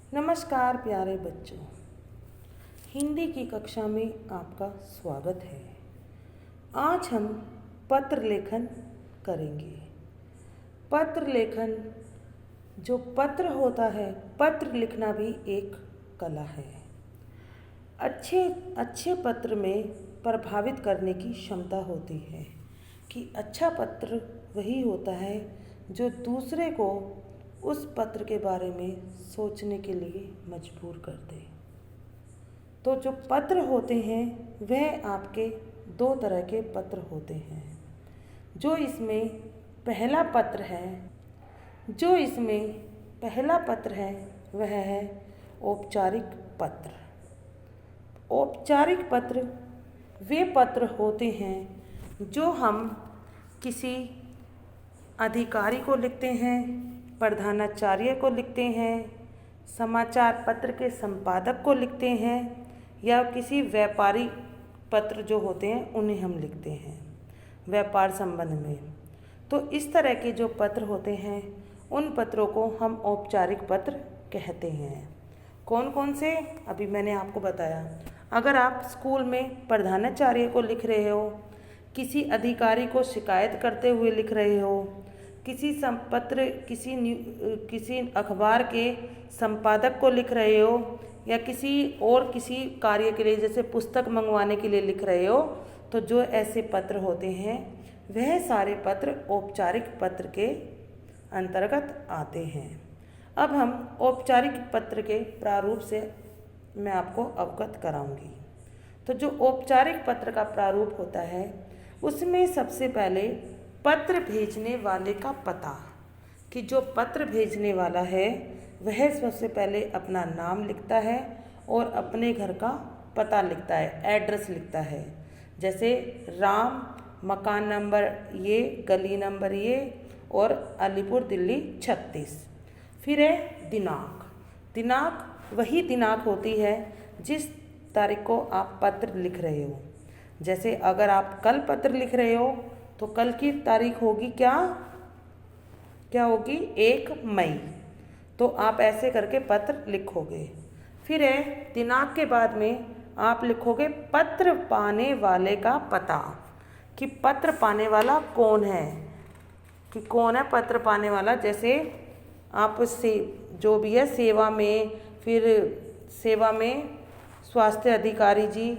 नमस्कार प्यारे बच्चों, हिंदी की कक्षा में आपका स्वागत है। आज हम पत्र लेखन करेंगे। पत्र लेखन, जो पत्र होता है, पत्र लिखना भी एक कला है। अच्छे पत्र में प्रभावित करने की क्षमता होती है कि अच्छा पत्र वही होता है जो दूसरे को उस पत्र के बारे में सोचने के लिए मजबूर कर दे। तो जो पत्र होते हैं वह आपके दो तरह के पत्र होते हैं। जो इसमें पहला पत्र है वह है औपचारिक पत्र। औपचारिक पत्र वे पत्र होते हैं जो हम किसी अधिकारी को लिखते हैं, प्रधानाचार्य को लिखते हैं, समाचार पत्र के संपादक को लिखते हैं या किसी व्यापारी पत्र जो होते हैं उन्हें हम लिखते हैं व्यापार संबंध में। तो इस तरह के जो पत्र होते हैं उन पत्रों को हम औपचारिक पत्र कहते हैं। कौन कौन से, अभी मैंने आपको बताया। अगर आप स्कूल में प्रधानाचार्य को लिख रहे हो, किसी अधिकारी को शिकायत करते हुए लिख रहे हो, किसी अखबार के संपादक को लिख रहे हो या किसी कार्य के लिए जैसे पुस्तक मंगवाने के लिए लिख रहे हो, तो जो ऐसे पत्र होते हैं वह सारे पत्र औपचारिक पत्र के अंतर्गत आते हैं। अब हम औपचारिक पत्र के प्रारूप से मैं आपको अवगत कराऊंगी। तो जो औपचारिक पत्र का प्रारूप होता है उसमें सबसे पहले पत्र भेजने वाले का पता, कि जो पत्र भेजने वाला है वह सबसे पहले अपना नाम लिखता है और अपने घर का पता लिखता है, एड्रेस लिखता है। जैसे राम, मकान नंबर ये, गली नंबर ये और अलीपुर दिल्ली 36। फिर है दिनांक वही दिनांक होती है जिस तारीख को आप पत्र लिख रहे हो। जैसे अगर आप कल पत्र लिख रहे हो तो कल की तारीख होगी क्या होगी 1 मई। तो आप ऐसे करके पत्र लिखोगे। फिर है दिनांक के बाद में आप लिखोगे पत्र पाने वाले का पता, कि पत्र पाने वाला कौन है, कि कौन है पत्र पाने वाला। जैसे आप से जो भी है सेवा में स्वास्थ्य अधिकारी जी,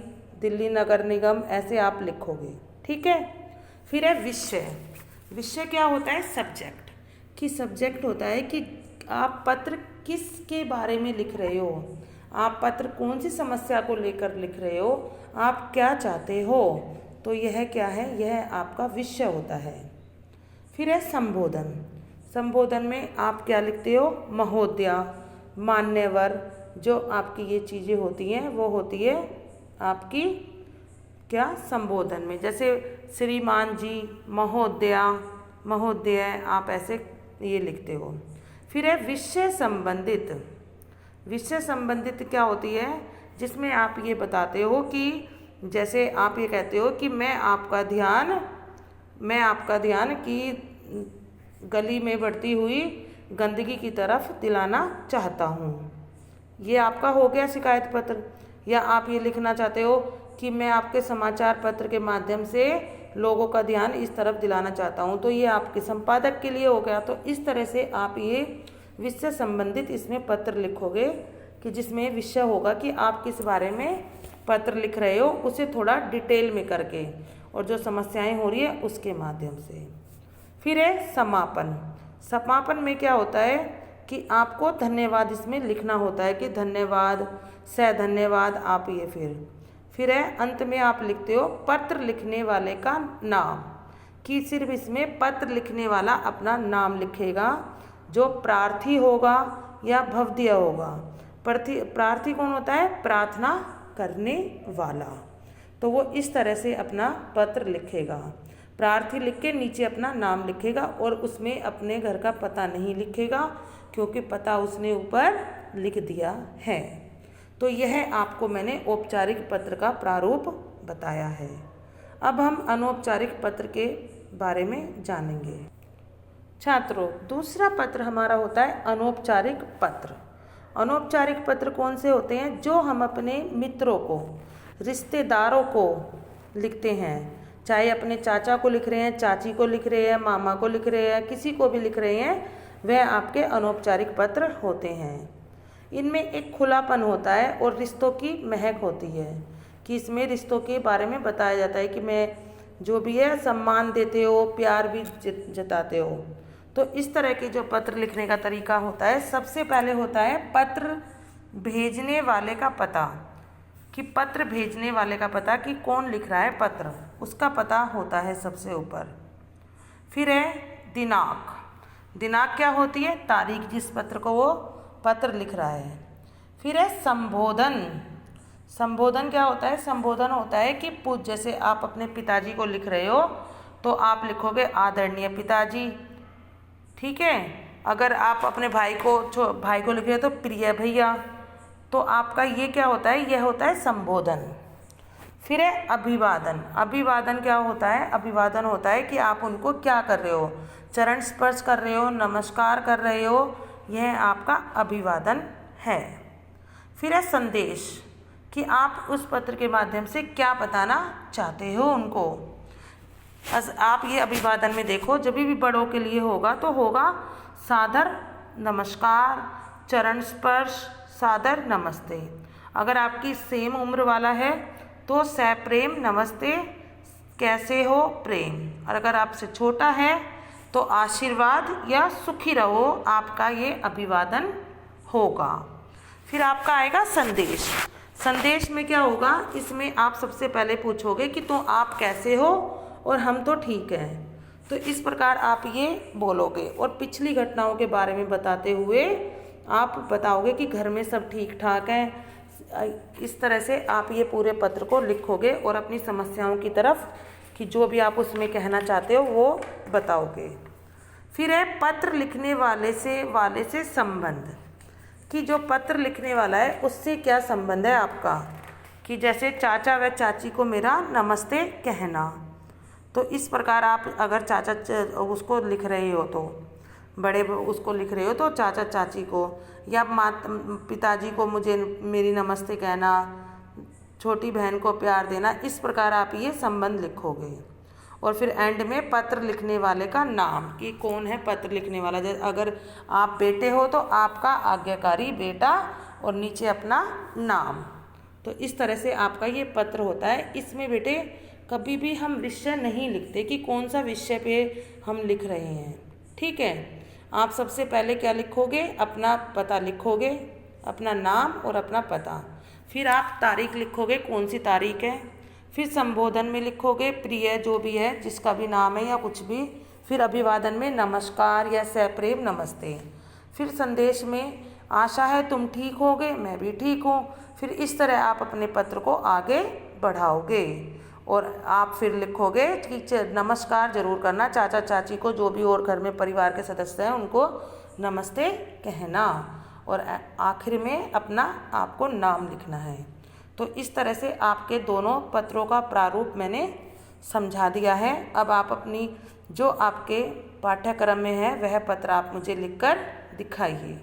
दिल्ली नगर निगम, ऐसे आप लिखोगे। ठीक है। फिर है विषय क्या होता है, सब्जेक्ट, कि सब्जेक्ट होता है कि आप पत्र किसके बारे में लिख रहे हो, आप पत्र कौन सी समस्या को लेकर लिख रहे हो, आप क्या चाहते हो। तो यह क्या है, यह आपका विषय होता है। फिर है संबोधन में आप क्या लिखते हो, महोदया, मान्यवर, जो आपकी ये चीज़ें होती हैं वो होती है आपकी क्या संबोधन में। जैसे श्रीमान जी, महोदय, आप ऐसे ये लिखते हो। फिर है विषय संबंधित क्या होती है, जिसमें आप ये बताते हो कि जैसे आप ये कहते हो कि मैं आपका ध्यान कि गली में बढ़ती हुई गंदगी की तरफ दिलाना चाहता हूँ। ये आपका हो गया शिकायत पत्र। या आप ये लिखना चाहते हो कि मैं आपके समाचार पत्र के माध्यम से लोगों का ध्यान इस तरफ दिलाना चाहता हूँ, तो ये आपके संपादक के लिए हो गया। तो इस तरह से आप ये विषय संबंधित इसमें पत्र लिखोगे, कि जिसमें विषय होगा कि आप किस बारे में पत्र लिख रहे हो, उसे थोड़ा डिटेल में करके, और जो समस्याएं हो रही है उसके माध्यम से। फिर है समापन में क्या होता है कि आपको धन्यवाद इसमें लिखना होता है, कि धन्यवाद, धन्यवाद, आप ये फिर है अंत में आप लिखते हो पत्र लिखने वाले का नाम, कि सिर्फ इसमें पत्र लिखने वाला अपना नाम लिखेगा, जो प्रार्थी होगा या भवदीय होगा। प्रार्थी कौन होता है, प्रार्थना करने वाला। तो वो इस तरह से अपना पत्र लिखेगा, प्रार्थी लिख के नीचे अपना नाम लिखेगा और उसमें अपने घर का पता नहीं लिखेगा, क्योंकि पता उसने ऊपर लिख दिया है। तो यह आपको मैंने औपचारिक पत्र का प्रारूप बताया है। अब हम अनौपचारिक पत्र के बारे में जानेंगे। छात्रों, दूसरा पत्र हमारा होता है अनौपचारिक पत्र। अनौपचारिक पत्र कौन से होते हैं? जो हम अपने मित्रों को, रिश्तेदारों को लिखते हैं, चाहे अपने चाचा को लिख रहे हैं, चाची को लिख रहे हैं, मामा को लिख रहे हैं, किसी को भी लिख रहे हैं, वह आपके अनौपचारिक पत्र होते हैं। इनमें एक खुलापन होता है और रिश्तों की महक होती है कि इसमें रिश्तों के बारे में बताया जाता है कि मैं जो भी है सम्मान देते हो, प्यार भी जताते हो। तो इस तरह के जो पत्र लिखने का तरीका होता है, सबसे पहले होता है पत्र भेजने वाले का पता, कि पत्र भेजने वाले का पता कि कौन लिख रहा है पत्र, उसका पता होता है सबसे ऊपर। फिर है दिनांक। दिनांक क्या होती है? तारीख जिस पत्र को वो पत्र लिख रहा है। फिर है संबोधन। संबोधन क्या होता है? संबोधन होता है कि जैसे आप अपने पिताजी को लिख रहे हो तो आप लिखोगे आदरणीय पिताजी, ठीक है। अगर आप अपने भाई को लिख रहे हो तो प्रिय भैया, तो आपका ये क्या होता है? यह होता है संबोधन। फिर है अभिवादन। अभिवादन क्या होता है? अभिवादन होता है कि आप उनको क्या कर रहे हो, चरण स्पर्श कर रहे हो, नमस्कार कर रहे हो, यह आपका अभिवादन है। फिर है संदेश, कि आप उस पत्र के माध्यम से क्या बताना चाहते हो उनको। आप ये अभिवादन में देखो, जब भी बड़ों के लिए होगा तो होगा सादर नमस्कार, चरण स्पर्श, सादर नमस्ते। अगर आपकी सेम उम्र वाला है तो सप्रेम नमस्ते, कैसे हो, प्रेम। और अगर आपसे छोटा है तो आशीर्वाद या सुखी रहो, आपका ये अभिवादन होगा। फिर आपका आएगा संदेश। संदेश में क्या होगा? इसमें आप सबसे पहले पूछोगे कि तो आप कैसे हो, और हम तो ठीक हैं। तो इस प्रकार आप ये बोलोगे और पिछली घटनाओं के बारे में बताते हुए आप बताओगे कि घर में सब ठीक ठाक हैं। इस तरह से आप ये पूरे पत्र को लिखोगे और अपनी समस्याओं की तरफ कि जो भी आप उसमें कहना चाहते हो वो बताओगे। फिर है पत्र लिखने वाले से संबंध, कि जो पत्र लिखने वाला है उससे क्या संबंध है आपका, कि जैसे चाचा व चाची को मेरा नमस्ते कहना। तो इस प्रकार आप अगर चाचा उसको लिख रहे हो तो बड़े उसको लिख रहे हो तो चाचा चाची को, या पिताजी को मुझे मेरी नमस्ते कहना, छोटी बहन को प्यार देना, इस प्रकार आप ये संबंध लिखोगे। और फिर एंड में पत्र लिखने वाले का नाम, कि कौन है पत्र लिखने वाला। जैसे अगर आप बेटे हो तो आपका आज्ञाकारी बेटा और नीचे अपना नाम। तो इस तरह से आपका ये पत्र होता है। इसमें बेटे कभी भी हम विषय नहीं लिखते कि कौन सा विषय पे हम लिख रहे हैं, ठीक है। आप सबसे पहले क्या लिखोगे? अपना पता लिखोगे, अपना नाम और अपना पता। फिर आप तारीख लिखोगे, कौन सी तारीख है। फिर संबोधन में लिखोगे प्रिय, जो भी है जिसका भी नाम है या कुछ भी। फिर अभिवादन में नमस्कार या सप्रेम नमस्ते। फिर संदेश में आशा है तुम ठीक होगे, मैं भी ठीक हूँ। फिर इस तरह आप अपने पत्र को आगे बढ़ाओगे और आप फिर लिखोगे कि नमस्कार जरूर करना, चाचा चाची को, जो भी और घर में परिवार के सदस्य हैं उनको नमस्ते कहना, और आखिर में अपना आपको नाम लिखना है। तो इस तरह से आपके दोनों पत्रों का प्रारूप मैंने समझा दिया है। अब आप अपनी जो आपके पाठ्यक्रम में है वह पत्र आप मुझे लिखकर दिखाइए।